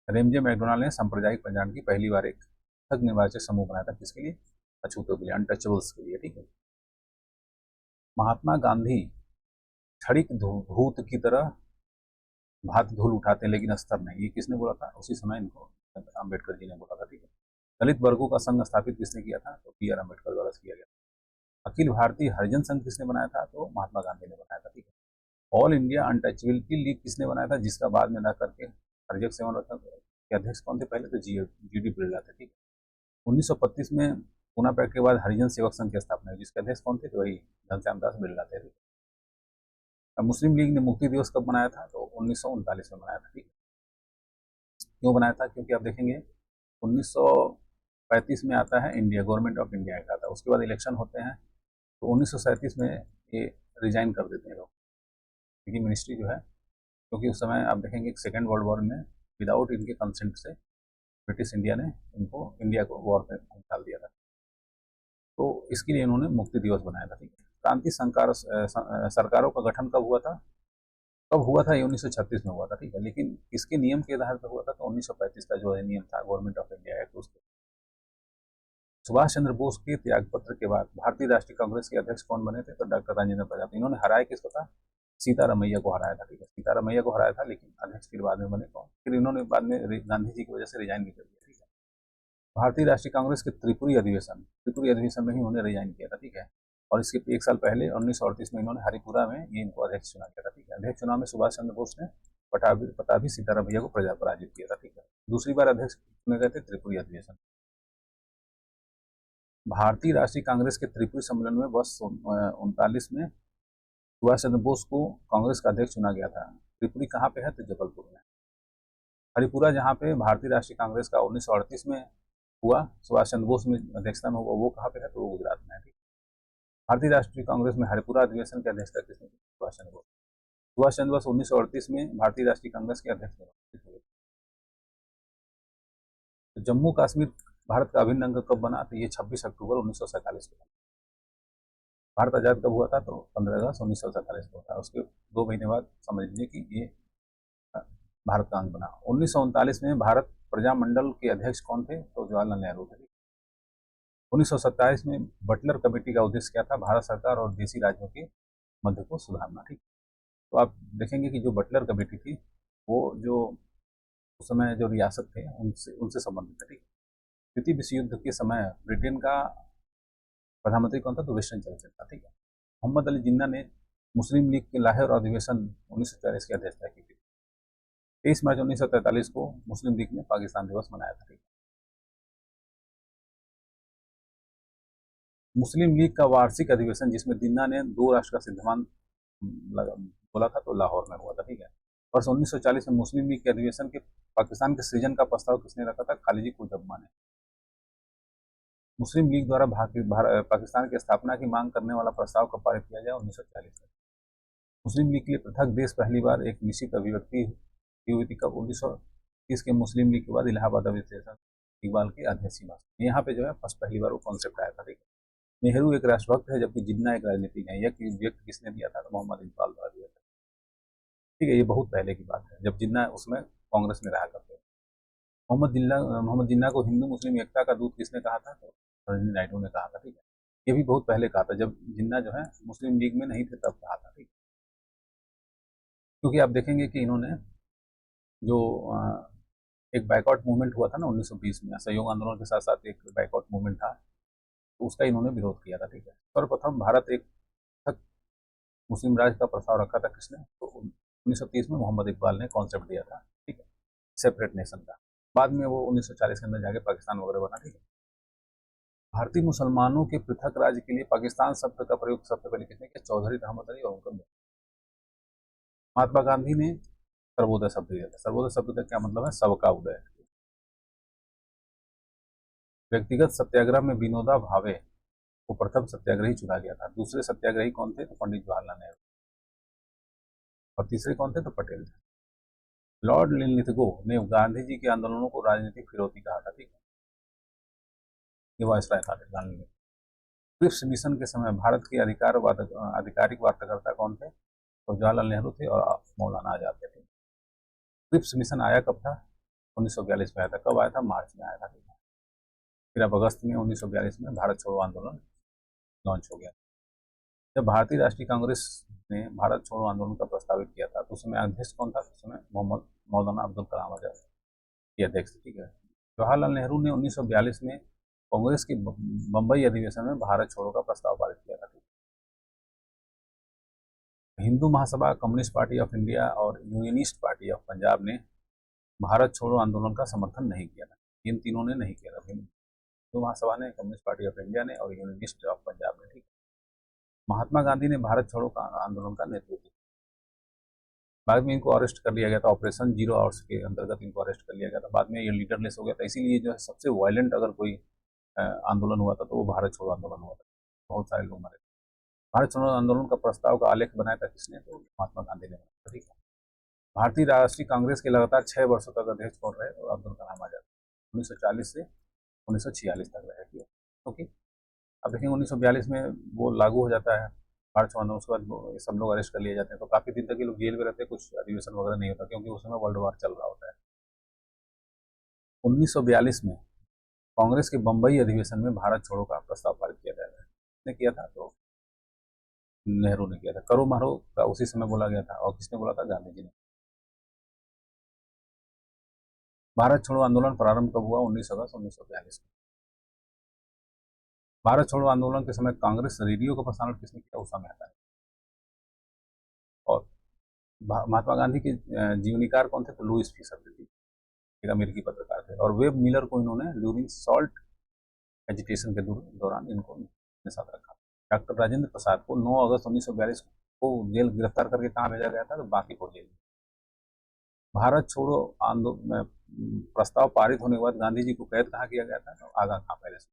रेमजे मैकडोनाल्ड ने सांप्रदायिक पहचान की पहली बार एक थक निर्वाचित समूह बनाया था, किसके लिए, अछूतों के लिए, अनटचेबल्स के लिए, ठीक है। महात्मा गांधी क्षणिक भूत की तरह भात धूल उठाते लेकिन अस्तर नहीं, ये किसने बोला था, उसी समय इनको अम्बेडकर जी ने बोला था, ठीक है। दलित वर्गों का संघ स्थापित किसने किया था, तो बी आर अम्बेडकर द्वारा किया गया। अखिल भारतीय हरिजन संघ किसने बनाया था, तो महात्मा गांधी ने बनाया था, ठीक है। ऑल इंडिया अनटचेबिलिटी लीग किसने बनाया था, जिसका बाद में ना करके हरजग सेवन रत्न के अध्यक्ष कौन थे, पहले तो जी डी बिरला थे, ठीक है। 1932 में पूना पैक्ट के बाद हरिजन सेवक संघ की स्थापना हुई, जिसके अध्यक्ष कौन थे, तो वही घनश्याम दास बिरला थे। मुस्लिम लीग ने मुक्ति दिवस कब मनाया था, तो 1939 में मनाया था, ठीक है। क्यों बनाया था, क्योंकि आप देखेंगे 1935 में आता है India government of India act आता है, उसके बाद इलेक्शन होते हैं, तो 1937 में ये रिजाइन कर देते हैं लोग, क्योंकि मिनिस्ट्री जो है, क्योंकि उस समय आप देखेंगे सेकेंड वर्ल्ड वॉर में विदाउट इनके कंसेंट से ब्रिटिश इंडिया ने इनको इंडिया को वॉर में डाल दिया था, तो इसके लिए इन्होंने मुक्ति दिवस बनाया था, ठीक है। क्रांति सरकारों का गठन कब हुआ था, ये 1936 में हुआ था, ठीक है। लेकिन किसके नियम के आधार पर हुआ था, तो 1935 का जो है नियम था गवर्नमेंट ऑफ इंडिया एक्ट, उसके। सुभाष चंद्र बोस के त्यागपत्र के बाद भारतीय राष्ट्रीय कांग्रेस के अध्यक्ष कौन बने थे, तो डॉक्टर राजेंद्र प्रसाद। इन्होंने हराया किसको था, सीतारामैया को हराया था, ठीक है। सीतारामैया को हराया था, लेकिन अध्यक्ष फिर बाद में बने कौन, फिर इन्होंने बाद में गांधी जी की वजह से रिजाइन भी कर दिया, ठीक है। भारतीय राष्ट्रीय कांग्रेस के त्रिपुरी अधिवेशन में ही उन्होंने रिजाइन किया था, ठीक है। और इसके एक साल पहले 1938 में इन्होंने हरिपुरा में ये इनको अध्यक्ष चुना गया था, ठीक है। अध्यक्ष चुनाव में सुभाष चंद्र बोस ने पटाभी सीतारामैया को पराजित किया था, ठीक है। दूसरी बार अध्यक्ष चुने गए थे त्रिपुरी अधिवेशन। भारतीय राष्ट्रीय कांग्रेस के त्रिपुरी सम्मेलन में वर्ष 1939 में सुभाष चंद्र बोस को कांग्रेस का अध्यक्ष चुना गया था। त्रिपुरी कहाँ पे है? तो जबलपुर में। हरिपुरा जहाँ पे भारतीय राष्ट्रीय कांग्रेस का 1938 में हुआ, सुभाष चंद्र बोस में अध्यक्षता में हुआ, वो कहाँ पे है? तो वो गुजरात में है। ठीक, भारतीय राष्ट्रीय कांग्रेस में हरिपुरा अधिवेशन की अध्यक्षता किसने की? सुभाष चंद्र बोस। सुभाष चंद्र बोस 1938 में भारतीय राष्ट्रीय कांग्रेस के अध्यक्ष बने। तो जम्मू कश्मीर भारत का अभिन्न अंग कब बना? तो ये 26 अक्टूबर 1947 को। भारत आजाद कब हुआ था? तो 15 अगस्त 1947 को था। उसके 2 महीने बाद समझ लीजिए कि ये भारत का अंग बना। 1939 में भारत प्रजामंडल के अध्यक्ष कौन थे? तो जवाहरलाल नेहरू थे। 1927 में बटलर कमेटी का उद्देश्य क्या था? भारत सरकार और देशी राज्यों के मध्य को सुधारना। ठीक, तो आप देखेंगे कि जो बटलर कमेटी थी वो जो उस समय जो रियासत थे उनसे उनसे संबंधित है। ठीक, द्वितीय विश्व युद्ध के समय ब्रिटेन का प्रधानमंत्री कौन था? तो विंस्टन चर्चिल था। ठीक है, मोहम्मद अली जिन्ना ने मुस्लिम लीग के लाहौर अधिवेशन 1940 की अध्यक्षता की थी। 23 मार्च 1943 को मुस्लिम लीग ने पाकिस्तान दिवस मनाया था। ठीक, मुस्लिम लीग का वार्षिक अधिवेशन जिसमें जिन्ना ने 2 राष्ट्र का सिद्धांत बोला था, तो लाहौर में हुआ था। ठीक है, वर्ष 1940 में मुस्लिम लीग के अधिवेशन के पाकिस्तान के सृजन का प्रस्ताव किसने रखा था? खालिजी कुतुबुद्दीन ने। मुस्लिम लीग द्वारा पाकिस्तान की स्थापना की मांग करने वाला प्रस्ताव कब पारित किया गया? 1940 में। मुस्लिम लीग के लिए पृथक देश पहली बार एक निश्चित अभिव्यक्ति हुई थी कब? 1930 के मुस्लिम लीग के बाद इलाहाबाद अधिवेशन इकबाल की अध्यक्षीय भाषण, यहाँ पे जो है फर्स्ट पहली बार वो कॉन्सेप्ट आया था। ठीक है, नेहरू एक राष्ट्रभक्त है जबकि जिन्ना एक राजनीतिज्ञ है। यह व्यक्त किसने दिया था? तो मोहम्मद इकबाल द्वारा दिया था। ठीक है, ये बहुत पहले की बात है जब जिन्ना उसमें कांग्रेस में रहा करते थे। मोहम्मद जिन्ना को हिंदू मुस्लिम एकता का दूत किसने कहा था? तो सरोजिनी नायडू ने कहा था। ठीक है, ये भी बहुत पहले कहा था जब जिन्ना जो है मुस्लिम लीग में नहीं थे तब कहा था। ठीक, क्योंकि आप देखेंगे कि इन्होंने जो एक बैकआउट मूवमेंट हुआ था ना 1920 में, असहयोग आंदोलन के साथ साथ एक बैकआउट मूवमेंट था, तो उसका इन्होंने विरोध किया था। ठीक है, सर्वप्रथम भारत एक मुस्लिम राज का प्रस्ताव रखा था किसने? तो 1930 में मोहम्मद इकबाल ने कॉन्सेप्ट दिया था। ठीक है, सेपरेट नेशन का। बाद में वो 1940 के अंदर जाके पाकिस्तान वगैरह बना। ठीक है, भारतीय मुसलमानों के पृथक राज्य के लिए पाकिस्तान शब्द का प्रयोग सबसे पहले किसने किया? चौधरी रहमत अली और उनका महात्मा गांधी ने सर्वोदय शब्द दिया था। सर्वोदय शब्द का क्या मतलब है? सबका उदय। व्यक्तिगत सत्याग्रह में विनोबा भावे को प्रथम सत्याग्रही चुना गया था। दूसरे सत्याग्रही कौन थे? तो पंडित जवाहरलाल नेहरू। और तीसरे कौन थे? तो पटेल थे। लॉर्ड लिनलिथगो ने गांधी जी के आंदोलनों को राजनीतिक फिरौती कहा था। ठीक है, ये वायसराय था गांधी। क्रिप्स मिशन के समय भारत के आधिकारिक वार्ताकर्ता कौन थे? तो जवाहरलाल नेहरू थे और मौलाना आजाद थे। क्रिप्स मिशन आया कब था? 1942 में आया था। कब आया था? मार्च में आया था। फिर अब अगस्त में 1942 में भारत छोड़ो आंदोलन लॉन्च हो गया। जब भारतीय राष्ट्रीय कांग्रेस ने भारत छोड़ो आंदोलन का प्रस्तावित किया था तो उसमें अध्यक्ष कौन था? उस समय मोहम्मद मौलाना अब्दुल कलाम आजाद के अध्यक्ष। ठीक है, जवाहरलाल नेहरू ने 1942 में कांग्रेस के बंबई अधिवेशन में भारत छोड़ो का प्रस्ताव पारित किया था। Hindu Mahasabha, communist party of India और यूनियनिस्ट पार्टी ऑफ पंजाब ने भारत छोड़ो आंदोलन का समर्थन नहीं किया था। इन तीनों ने नहीं किया था। हिंदू महासभा ने, कम्युनिस्ट पार्टी ऑफ इंडिया ने और यूनियनिस्ट ऑफ पंजाब ने। ठीक, महात्मा गांधी ने भारत छोड़ो का आंदोलन का नेतृत्व किया। बाद में इनको अरेस्ट कर लिया गया था। ऑपरेशन 0 आवर्स के अंतर्गत इनको अरेस्ट कर लिया गया था। बाद में ये लीडरलेस हो गया था। इसीलिए जो है सबसे वायलेंट अगर कोई आंदोलन हुआ था तो वो भारत छोड़ो आंदोलन हुआ था। बहुत सारे लोग मरे। भारत छोड़ो आंदोलन का प्रस्ताव का आलेख बनाया था किसने? तो महात्मा गांधी ने बनाया था। ठीक है, भारतीय राष्ट्रीय कांग्रेस के लगातार 6 वर्षों तक अध्यक्ष कौन रहे? तो अब्दुल कलाम आजाद। 1940 से 1946 तक रहे। ओके, अब देखेंगे 1942 में वो लागू हो जाता है भारत छोड़ो आंदोलन। उसके बाद सब लोग अरेस्ट कर लिए जाते हैं, तो काफी दिन तक ये लोग जेल में रहते हैं। कुछ अधिवेशन वगैरह नहीं होता क्योंकि उस समय वर्ल्ड वार चल रहा होता है। 1942 में कांग्रेस के बंबई अधिवेशन में भारत छोड़ो का प्रस्ताव पारित किया गया था। किसने किया था? तो नेहरू ने किया था। करो मारो का उसी समय बोला गया था। और किसने बोला था? गांधी जी ने। भारत छोड़ो आंदोलन प्रारंभ कब हुआ? 19 अगस्त 1942 में। भारत छोड़ो आंदोलन के समय कांग्रेस रेडियो का प्रसारण किसने किया? उस समय आता है। और महात्मा गांधी के जीवनीकार कौन थे? तो लुईस फीसर थे। एक अमेरिकी पत्रकार थे। और वेब मिलर को इन्होंने ड्यूरिंग सॉल्ट एजिटेशन के दौरान इनको साथ रखा। डॉक्टर राजेंद्र प्रसाद को 9 अगस्त 1942 को जेल गिरफ्तार करके कहाँ भेजा गया था, तो बांकीपुर जेल। भारत छोड़ो आंदोलन प्रस्ताव पारित होने के बाद गांधी जी को कैद कहाँ किया गया था, तो आगा खां पैलेस।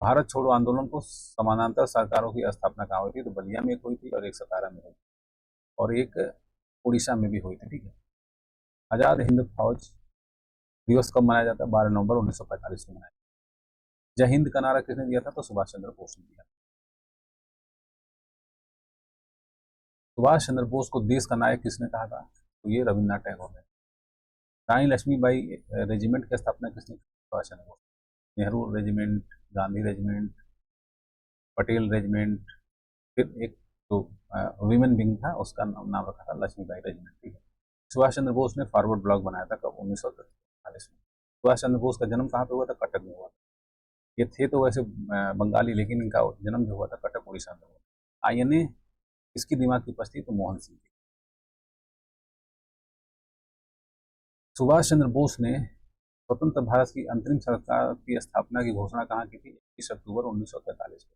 भारत छोड़ो आंदोलन को समानांतर सरकारों की स्थापना कहाँ हुई थी, तो बलिया में एक हुई थी और एक सतारा में हुई और एक उड़ीसा में भी हुई थी। ठीक है। आजाद हिंद फौज दिवस कब मनाया जाता है? 12 नवंबर 1945 को मनाया। जय हिंद का नारा किसने दिया था, तो सुभाष चंद्र बोस ने दिया। सुभाष चंद्र बोस को देश का नायक किसने कहा था, तो ये रविन्द्रनाथ टैगोर ने। रानी लक्ष्मीबाई रेजिमेंट की स्थापना किसने की? Subhash Chandra Bose. Nehru regiment, Gandhi regiment, Patel regiment, फिर एक जो विमेन विंग था उसका नाम रखा था लक्ष्मीबाई रेजिमेंट। ठीक है। सुभाष चंद्र बोस ने फॉरवर्ड ब्लॉक बनाया था कब? 1943 में। सुभाष चंद्र बोस का जन्म कहाँ पे हुआ था? कटक में हुआ था। ये थे तो वैसे बंगाली, लेकिन इनका जन्म जो हुआ था कटक उड़ीसा में हुआ। INA किसकी दिमाग की पस थी, तो मोहन सिंह की। सुभाष चंद्र बोस ने स्वतंत्र भारत की अंतरिम सरकार की स्थापना की घोषणा कहाँ की थी? 21 अक्टूबर 1943 को।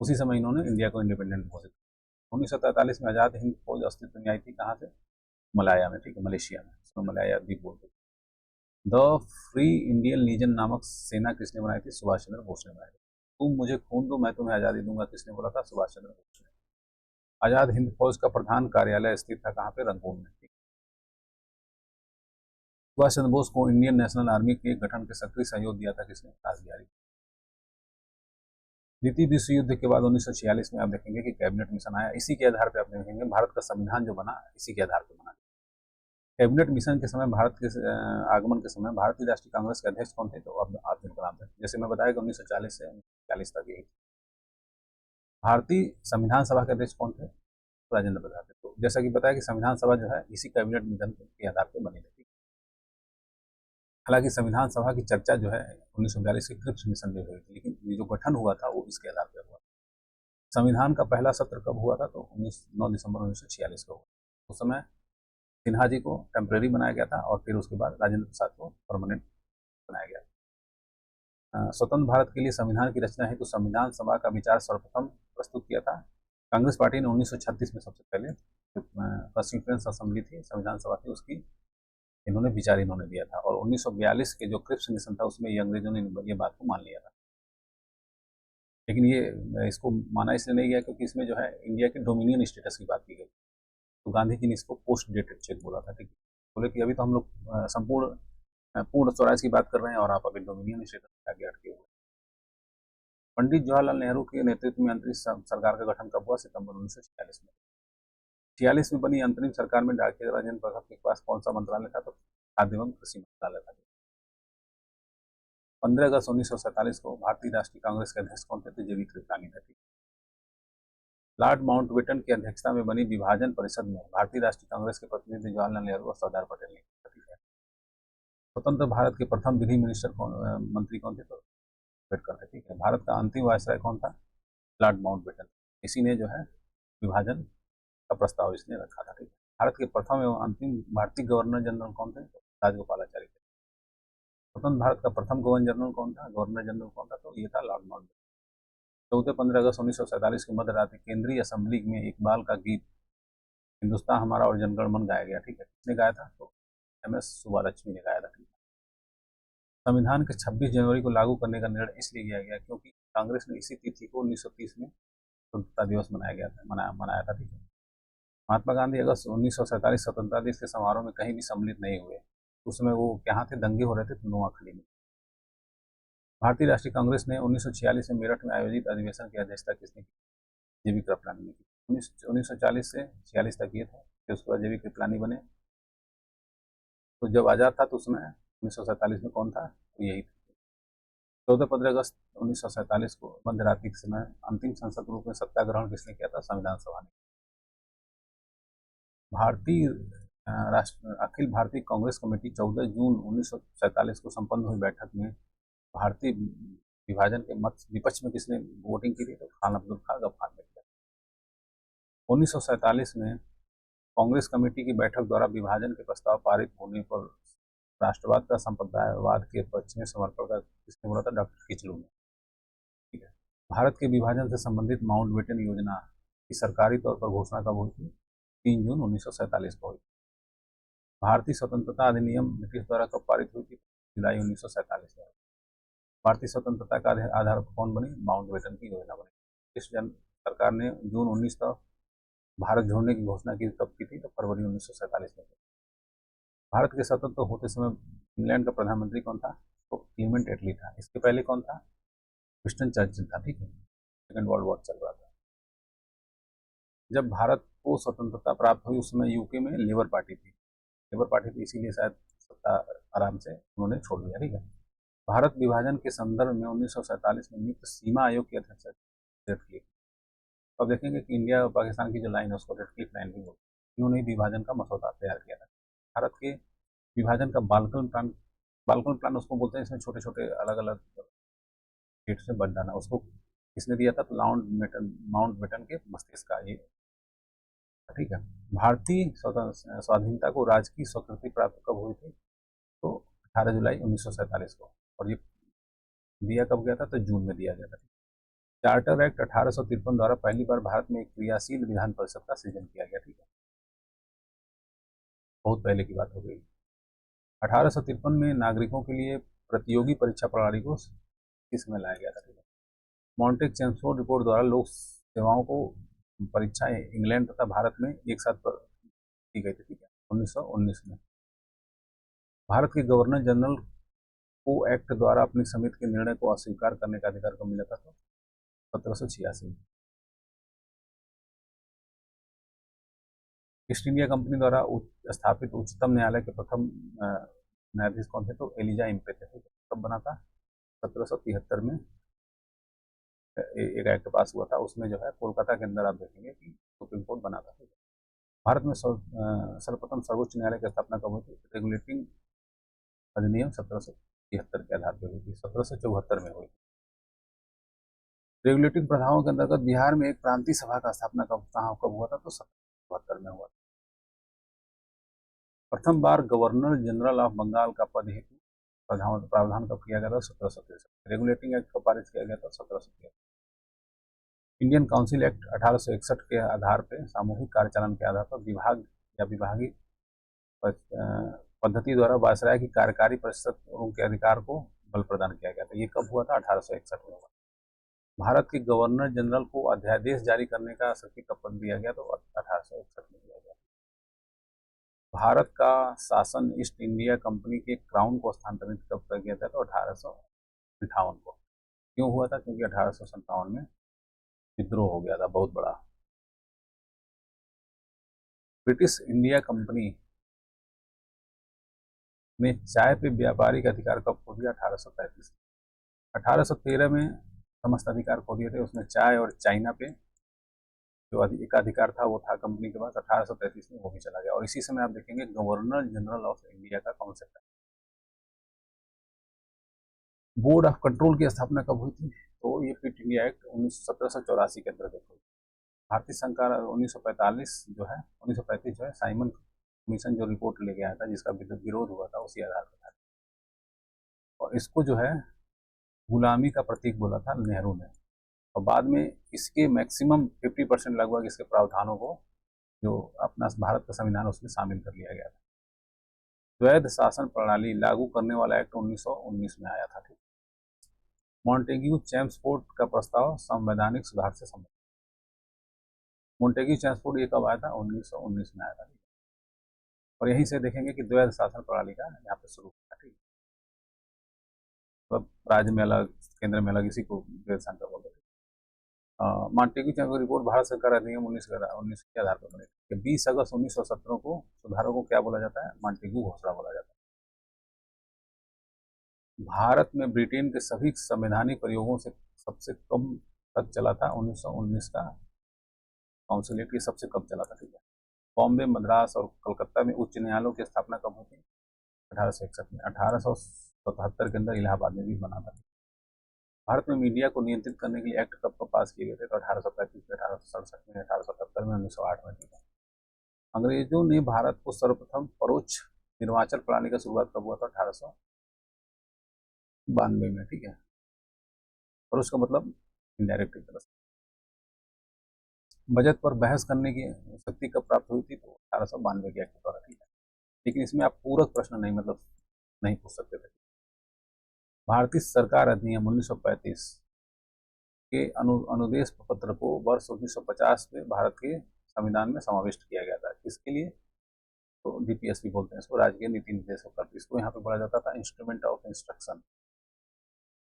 उसी समय इन्होंने इंडिया को इंडिपेंडेंट घोषित किया। 1943 में आजाद हिंद फौज अस्तित्व में आई थी, कहाँ से? मलाया में। ठीक है, मलेशिया में, उसमें मलाया द्वीप बोलते। द फ्री इंडियन लीजन नामक सेना किसने बनाई थी? सुभाष चंद्र बोस ने बनाई थी। तुम मुझे खून दो मैं तुम्हें आज़ादी दूंगा किसने बोला था? सुभाष चंद्र बोस ने। आजाद हिंद फौज का प्रधान कार्यालय स्थित था कहाँ पे? रंगून में। सुभाष चंद्र बोस को इंडियन नेशनल आर्मी के गठन के सक्रिय सहयोग दिया था किसने? रासबिहारी। द्वितीय विश्व युद्ध के बाद 1946 में आप देखेंगे कि कैबिनेट मिशन आया। इसी के आधार पर आप देखेंगे भारत का संविधान जो बना इसी के आधार पर बना। कैबिनेट मिशन के समय भारत के आगमन के समय भारतीय राष्ट्रीय कांग्रेस के अध्यक्ष कौन थे? तो अब्दुल कलाम थे। जैसे मैं बताया कि 1940 से 1940 तक यही। भारतीय संविधान सभा के अध्यक्ष कौन थे? राजेंद्र प्रसाद थे। तो जैसा कि बताया कि संविधान सभा जो है इसी कैबिनेट मिशन के आधार पर बनी थी। हालांकि संविधान सभा की चर्चा जो है 1942 के क्रिप्स मिशन में हुई थी, लेकिन ये जो गठन हुआ था वो इसके आधार पर हुआ। संविधान का पहला सत्र कब हुआ था? तो 9 दिसंबर 1946 को हुआ। उस समय सिन्हा जी को टेम्परेरी बनाया गया था और फिर उसके बाद राजेंद्र प्रसाद को परमानेंट बनाया गया। स्वतंत्र भारत के लिए संविधान की रचना है तो संविधान सभा का विचार सर्वप्रथम प्रस्तुत किया था कांग्रेस पार्टी ने 1936 में। सबसे पहले कॉन्स्टिट्यूएंट असेंबली थी, संविधान सभा थी, उसकी इन्होंने विचार इन्होंने दिया था। और 1942 के जो क्रिप्स मिशन था उसमें ये अंग्रेजों ने ये बात को मान लिया था। लेकिन ये इसको माना इसलिए नहीं गया क्योंकि इसमें जो है इंडिया के डोमिनियन स्टेटस की बात की गई। तो गांधी जी ने इसको पोस्ट डेटेड चेक बोला था। ठीक है, बोले कि अभी तो हम लोग पूर्ण स्वराज की बात कर रहे हैं और आप अभी डोमिनियन स्टेटस के आगे अटके हुए। पंडित जवाहरलाल नेहरू के नेतृत्व में अंतरिम सरकार का गठन कब हुआ? सितंबर 1946 में। 46 में बनी अंतरिम सरकार में डॉक्टर राजेंद्र प्रसाद के पास कौन सा मंत्रालय था? तो खाद्य एवं कृषि मंत्रालय था। 15 अगस्त 1947 को भारतीय राष्ट्रीय कांग्रेस के अध्यक्ष कौन थे? तो JV कृपलानी थे। लॉर्ड माउंटबेटन की अध्यक्षता में बनी विभाजन परिषद में भारतीय राष्ट्रीय कांग्रेस के प्रतिनिधि जवाहरलाल नेहरू और सरदार पटेल ने। स्वतंत्र भारत के प्रथम विधि मिनिस्टर मंत्री कौन थे? तो अम्बेडकर थे। ठीक है। भारत का अंतिम वायसराय कौन था? Lord Mountbatten. इसी ने जो है विभाजन का प्रस्ताव इसने रखा था। ठीक है। भारत के प्रथम एवं अंतिम भारतीय गवर्नर जनरल कौन थे? तो राजगोपालाचारी थे। स्वतंत्र भारत का प्रथम गवर्नर जनरल कौन था? गवर्नर जनरल कौन था? तो ये था लॉर्ड माउंटबेटन। 14-15 अगस्त 1947 की मध्य रात्रि केंद्रीय असेंबली में इकबाल का गीत हिंदुस्तान हमारा और जनगण मन गाया गया। ठीक है। किसने गाया था? तो MS सुब्बालक्ष्मी ने गाया था। ठीक है। संविधान के 26 जनवरी को लागू करने का निर्णय इसलिए किया गया क्योंकि कांग्रेस ने इसी तिथि को 1930 में स्वतंत्रता दिवस मनाया था। ठीक है। महात्मा गांधी अगस्त 1947 स्वतंत्रता दिवस के समारोह में कहीं भी सम्मिलित नहीं हुए। उस समय वो कहाँ थे? दंगे हो रहे थे नोआखली में। भारतीय राष्ट्रीय कांग्रेस ने 1946 में मेरठ में आयोजित अधिवेशन की अध्यक्षता किसने की? JV कृपलानी ने की। 1940 से 46 तक ये था, फिर उसके बाद JV कृपलानी बने। तो जब आज़ाद था तो उसमें 1947 में कौन था? तो यही था। 14-15 अगस्त 1947 को मध्य रात्रि के समय अंतिम संसद रूप में सत्याग्रहण किसने किया था? संविधान सभा ने। भारतीय अखिल भारतीय कांग्रेस कमेटी 14 जून 1947 को संपन्न हुई बैठक में भारतीय विभाजन के मत विपक्ष में किसने वोटिंग की थी? तो खान अब्दुल खान गफ्फार ने किया। 1947 में कांग्रेस कमेटी की बैठक द्वारा विभाजन के प्रस्ताव पारित होने पर राष्ट्रवाद का संप्रदायवाद के पक्ष में समर्पण का किसने बोला था? डॉक्टर किचलू ने। ठीक है। भारत के विभाजन से संबंधित माउंटबेटन योजना की सरकारी तौर पर घोषणा कब हुई थी? 3 जून 1947 को हुई। भारतीय स्वतंत्रता अधिनियम ब्रिटिश द्वारा कब पारित हुई थी? जुलाई 1947 में। भारतीय स्वतंत्रता का आधार कौन बनी? माउंटबेटन की योजना बनी। ब्रिटिश सरकार ने जून 19 का भारत जोड़ने की घोषणा की कब की थी? तो फरवरी 1947 में। भारत के स्वतंत्र होते समय इंग्लैंड का प्रधानमंत्री कौन था? तो क्लीमेंट एटली था। इसके पहले कौन था? विंस्टन चर्चिल था। ठीक है, सेकेंड वर्ल्ड वॉर चल रहा था। जब भारत को स्वतंत्रता प्राप्त हुई उस समय यूके में लेबर पार्टी थी। लेबर पार्टी थी, इसीलिए शायद सत्ता आराम से उन्होंने छोड़ दिया। ठीक है, भारत विभाजन के संदर्भ में 1947 में नियुक्त सीमा आयोग की अध्यक्ष रेड क्लिफ। अब देखेंगे कि इंडिया और पाकिस्तान की जो लाइन है उसको रेड क्लिफ लाइन भी बोलते हैं। इन्होंने विभाजन का मसौदा तैयार किया था। भारत के विभाजन का बाल्कन प्लान उसको बोलते हैं, इसमें छोटे छोटे अलग अलग स्टेट्स में बंट जाना। उसको किसने दिया था? तो माउंटबेटन के मस्तिष्क का ये। ठीक है, भारतीय स्वाधीनता को राजकीय स्वीकृति प्राप्त कब हुई थी? तो 18 जुलाई 1947 को। और ये दिया कब गया था? तो जून में दिया गया था। चार्टर एक्ट 1853 द्वारा पहली बार भारत में एक क्रियाशील विधान परिषद का सृजन किया गया। ठीक है, बहुत पहले की बात हो गई। 1853 में नागरिकों के लिए प्रतियोगी परीक्षा प्रणाली को किस में लाया गया था? ठीक है, मॉन्टेग चेम्सफोर्ड रिपोर्ट द्वारा लोक सेवाओं को परीक्षाएं इंग्लैंड तथा भारत में एक साथ की गई थी। ठीक है, 1919 में। भारत के गवर्नर जनरल को एक्ट द्वारा अपनी समिति के निर्णय को अस्वीकार करने का अधिकार कब मिला था? तो 1786 में। ईस्ट इंडिया कंपनी द्वारा स्थापित उच्चतम न्यायालय के प्रथम न्यायाधीश कौन थे? तो एलिजा इम्पे थे। कब बना था? 1773 में एक एक्ट पास हुआ था, उसमें जो है कोलकाता के अंदर आप देखेंगे कि सुप्रीम कोर्ट बना था। भारत में सर्वप्रथम सर्वोच्च न्यायालय की स्थापना कब हुई थी? रेगुलेटिंग अधिनियम 1773 के आधार पर हुई थी, 1774 में हुई। रेगुलेटिंग प्रथाओं के अंतर्गत बिहार में एक प्रांतीय सभा का स्थापना कब हुआ था? तो 1772 में हुआ था। प्रथम बार गवर्नर जनरल ऑफ बंगाल का पद हेतु प्रावधान कब किया गया था? 1763। रेगुलेटिंग एक्ट कब पारित किया गया था? 1773। इंडियन काउंसिल एक्ट 1861 के आधार पर सामूहिक कार्यचालन के आधार पर विभाग या विभागीय पद्धति द्वारा वायसराय की कार्यकारी परिषद उनके अधिकार को बल प्रदान किया गया था। ये कब हुआ था? 1861 में हुआ। भारत के गवर्नर जनरल को अध्यादेश जारी करने का शक्ति कब दिया गया? तो 1861 में दिया गया। भारत का शासन ईस्ट इंडिया कंपनी के क्राउन को स्थानांतरित कब कर गया था? तो 1858 को। क्यों हुआ था? क्योंकि 1857 में विद्रोह हो गया था बहुत बड़ा। ब्रिटिश इंडिया कंपनी ने चाय पे व्यापारिक अधिकार कब खो दिया? 1835। 1813 में समस्त अधिकार खो दिए थे। उसमें चाय और चाइना पे जो एकाधिकार था वो था कंपनी के पास। 1833 में वो भी चला गया। और इसी समय आप देखेंगे गवर्नर जनरल ऑफ इंडिया का कॉन्सेप्ट है। बोर्ड ऑफ कंट्रोल की स्थापना कब हुई थी? तो ये क्विट इंडिया एक्ट 1784 के अंतर्गत हुई। भारतीय संघ 1945 जो है 1935 जो है साइमन कमीशन जो रिपोर्ट लेके आया था, जिसका विरोध हुआ था, उसी आधार पर था। और इसको जो है गुलामी का प्रतीक बोला था नेहरू ने। और बाद में इसके मैक्सिमम 50% लगभग इसके प्रावधानों को जो अपना भारत का संविधान उसमें शामिल कर लिया गया था। द्वैध शासन प्रणाली लागू करने वाला एक्ट 1919 में आया था। ठीक, मॉन्टेग्यू चेम्सफोर्ड का प्रस्ताव संवैधानिक सुधार से संबंधित। मॉन्टेग्यू चेम्सफोर्ड ये कब आया था? 1919 में आया था। और यहीं से देखेंगे कि द्वैध शासन प्रणाली का यहाँ पे शुरू हुआ। ठीक, मतलब राज्य में अलग, केंद्र में अलग, इसी को द्वैध शासन बोलते हैं। मॉन्टेग्यू चेम्सफोर्ड रिपोर्ट भारत सरकार अधिनियम 19 के आधार पर बनी। 20 अगस्त 1917 को सुधारों को क्या बोला जाता है? मॉन्टेग्यू घोषणा बोला जाता है। भारत में ब्रिटेन के सभी संवैधानिक प्रयोगों से सबसे कम तक चला था 1919 का काउंसिलेट, ये सबसे कम चला था। ठीक है, बॉम्बे, मद्रास और कलकत्ता में उच्च न्यायालयों की स्थापना कब हुई थी? 1861 में। 1877 के अंदर इलाहाबाद में भी बना था। भारत में मीडिया को नियंत्रित करने के लिए एक्ट कब पास किए गए थे? तो 1835 में, 1867 में, 1877 में, 1908 में। अंग्रेजों ने भारत को सर्वप्रथम परोक्ष निर्वाचन प्रणाली का शुरुआत कब हुआ था? 1892 में। ठीक है, परोक्ष का मतलब इनडायरेक्ट एक तरह से। बजट पर बहस करने की शक्ति कब प्राप्त हुई थी, तो 1892 के एक्ट द्वारा, ठीक है। लेकिन इसमें आप पूरक प्रश्न नहीं, मतलब नहीं पूछ सकते थे। भारतीय सरकार अधिनियम 1935 के अनुदेश पत्र को वर्ष 1950 में भारत के संविधान में समाविष्ट किया गया था। किसके लिए? तो डीपीएसपी बोलते हैं इसको, राजकीय नीति निर्देशक पत्र। इसको यहाँ पे बोला जाता था इंस्ट्रूमेंट ऑफ इंस्ट्रक्शन।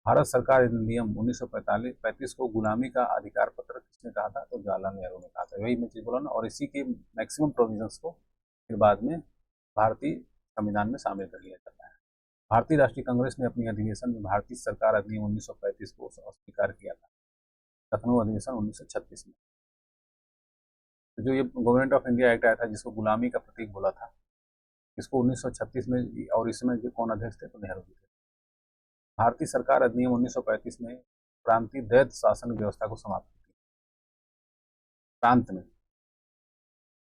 भारत सरकार अधिनियम 1935 को गुलामी का अधिकार पत्र किसने कहा था? तो जवाहरलाल नेहरू ने कहा था। वही मैं चीज बोला ना, और इसी के मैक्सिमम प्रोविजंस को फिर बाद में भारतीय संविधान में शामिल कर लिया जाता है। भारतीय राष्ट्रीय कांग्रेस ने अपनी अधिवेशन में भारतीय सरकार अधिनियम 1935 को स्वीकार किया था। लखनऊ अधिवेशन 1936 में। तो जो ये गवर्नमेंट ऑफ इंडिया एक्ट आया था, जिसको गुलामी का प्रतीक बोला था, इसको 1936 में, और इसमें जो कौन अध्यक्ष थे? तो नेहरू जी थे। भारतीय सरकार अधिनियम 1935 में प्रांतीय द्वैध शासन व्यवस्था को समाप्त की।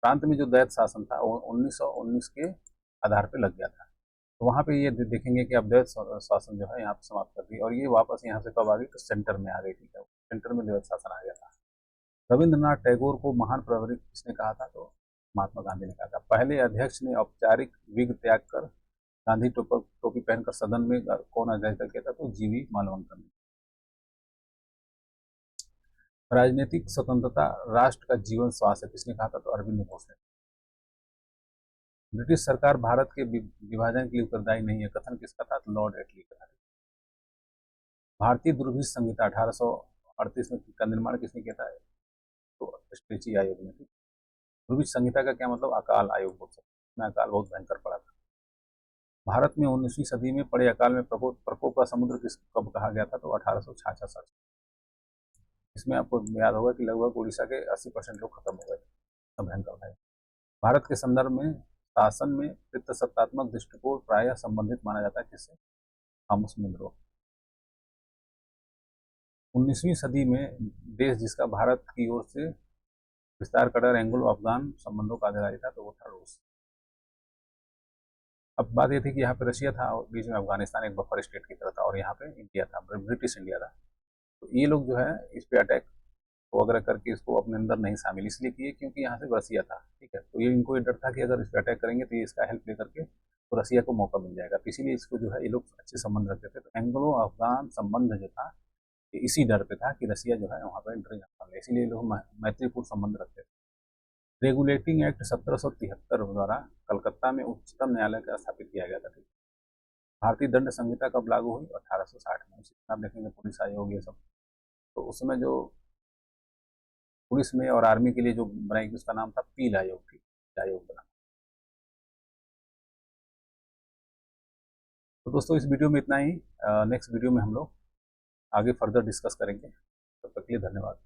प्रांत में जो द्वैध शासन था वो 1919 के आधार पर लग गया था। तो वहाँ पे ये देखेंगे कि अब द्वैध शासन जो है यहाँ पे समाप्त कर दी, और ये वापस यहाँ से कब आ गई? तो सेंटर में आ गई थी। सेंटर में द्वैध शासन आ गया था। रविंद्रनाथ टैगोर को महान प्रवरी किसने कहा था? तो महात्मा गांधी ने कहा था। पहले अध्यक्ष ने औपचारिक विग त्याग कर गांधी टोपी पहनकर सदन में कौन अध्यक्षता किया था? तो जीवी मालवंकर ने। राजनीतिक स्वतंत्रता राष्ट्र का जीवन श्वास है, किसने कहा था? तो अरविंद घोष ने। ब्रिटिश सरकार भारत के विभाजन के लिए उत्तरदायी नहीं है, कथन किसका था? तो लॉर्ड एटली का था। भारतीय दुर्भिक्ष संहिता 1838 में का निर्माण किसने किया था? तो स्ट्रेची आयोग ने। दुर्भिक्ष संहिता का क्या मतलब? अकाल आयोग बोल सकते हैं। इसमें अकाल बहुत भयंकर पड़ा था। भारत में 19वीं सदी में पड़े अकाल में प्रकोप का समुद्र किस कब कहा गया था? तो 1866। इसमें आपको याद होगा कि लगभग उड़ीसा के 80% लोग खत्म हो गए थे, भयंकर था। भारत के संदर्भ में शासन में पितृसत्तात्मक दृष्टिकोण प्रायः संबंधित माना जाता है किससे? Thomas Munro. 19वीं सदी में देश जिसका भारत की ओर से विस्तार कर एंग्लो अफगान संबंधों का आधार था, तो वो था रूस। अब बात ये थी कि यहाँ पे रशिया था और बीच में अफगानिस्तान एक बफर स्टेट की तरह था, और यहाँ पे इंडिया था, ब्रिटिश इंडिया था। तो ये लोग जो है इस पे अटैक वगैरह करके इसको अपने अंदर नहीं शामिल इसलिए किए क्योंकि यहाँ से रसिया था, ठीक है। तो ये इनको ये डर था कि अगर इस पर अटैक करेंगे तो ये इसका हेल्प लेकर के तो रसिया को मौका मिल जाएगा, तो इसीलिए इसको जो है ये लोग अच्छे संबंध रखते थे। तो एंग्लो अफगान संबंध जो था ये इसी डर पे था कि रसिया जो है वहाँ पर एंट्री ना कर ले, इसीलिए लोग मैत्रीपूर्ण संबंध रखते थे। रेगुलेटिंग एक्ट 1773 द्वारा कलकत्ता में उच्चतम न्यायालय का स्थापित किया गया था। भारतीय दंड संहिता कब लागू हुई? 1860 में। आप देखेंगे पुलिस आयोग ये सब, तो उसमें जो पुलिस में और आर्मी के लिए जो बनाई गई उसका नाम था पील आयोग थी, आयोग बना। तो दोस्तों इस वीडियो में इतना ही। नेक्स्ट वीडियो में हम लोग आगे फर्दर डिस्कस करेंगे। तब तक के लिए धन्यवाद।